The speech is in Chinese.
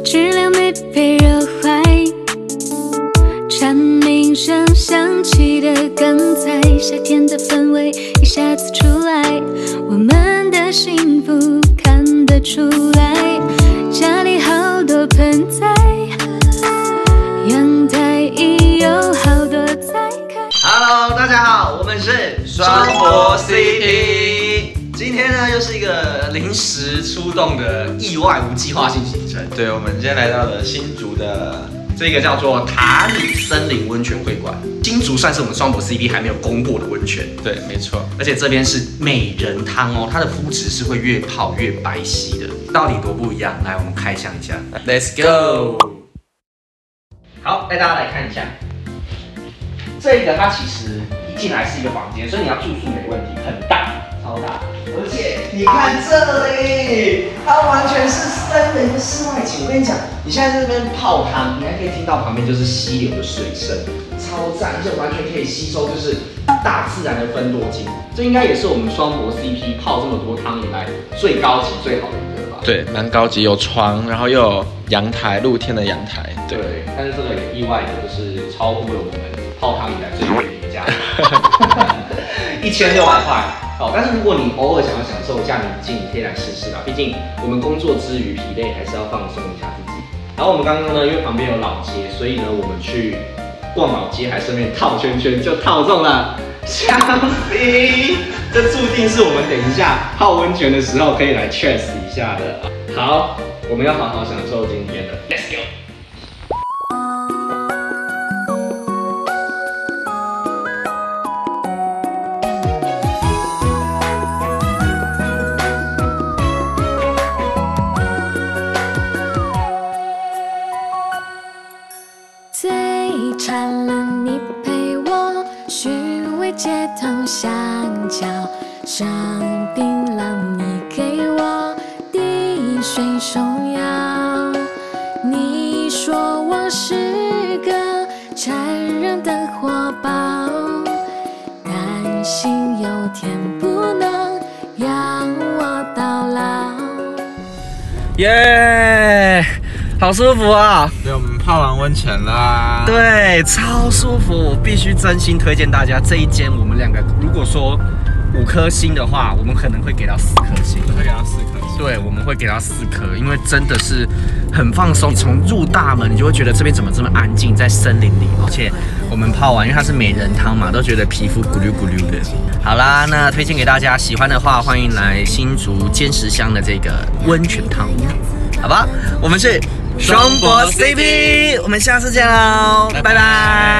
质量没被热坏，蝉鸣声响起的刚才，夏天的氛围一下子出来，我们的幸福看得出来，家里好多盆栽，阳台已有好多菜开。Hello， 大家好，我们是双博 CP。今天呢，又是一个临时出动的意外无计划性行程。对，我们今天来到了新竹的这个叫做塔里森林温泉会馆。新竹算是我们双博 CP 还没有攻过的温泉。对，没错。而且这边是美人汤哦，它的肤质是会越泡越白皙的，到底多不一样？来，我们开箱一下。Let's go。好，带大家来看一下。这个它其实一进来是一个房间，所以你要住宿没问题，很大，超大。而且你看这里，它完全是森林的室外景。我跟你讲，你现在在这边泡汤，你还可以听到旁边就是溪流的水声，超赞，而且完全可以吸收就是大自然的芬多精。这应该也是我们双博 CP 泡这么多汤以来最高级、最好的一个了吧？对，蛮高级，有床，然后又有阳台，露天的阳台。对，但是这个也意外的就是超乎了我们泡汤以来最贵的一家，1600块。好，但是如果你偶尔想要享受一下宁静，你可以来试试啦。毕竟我们工作之余疲累，还是要放松一下自己。然后我们刚刚呢，因为旁边有老街，所以呢，我们去逛老街还顺便套圈圈，就套中了香槟。这注定是我们等一下泡温泉的时候可以来 cheers 一下的。好，我们要好好享受今天的 ，Let's go。最馋了你陪我寻味街头巷角，上槟榔你给我滴水松摇。你说我是个残忍的活宝，担心有天不能养我到老。耶！好舒服啊！对，我们泡完温泉啦。对，超舒服，我必须真心推荐大家这一间。我们两个如果说5颗星的话，我们可能会给到4颗星，会给到4颗星。对，我们会给到4颗，因为真的是很放松。从入大门，你就会觉得这边怎么这么安静，在森林里，而且我们泡完，因为它是美人汤嘛，都觉得皮肤咕噜咕噜的。好啦，那推荐给大家，喜欢的话欢迎来新竹尖石乡的这个温泉汤屋，好吧？我们是双博 CP， 我们下次见喽，拜拜。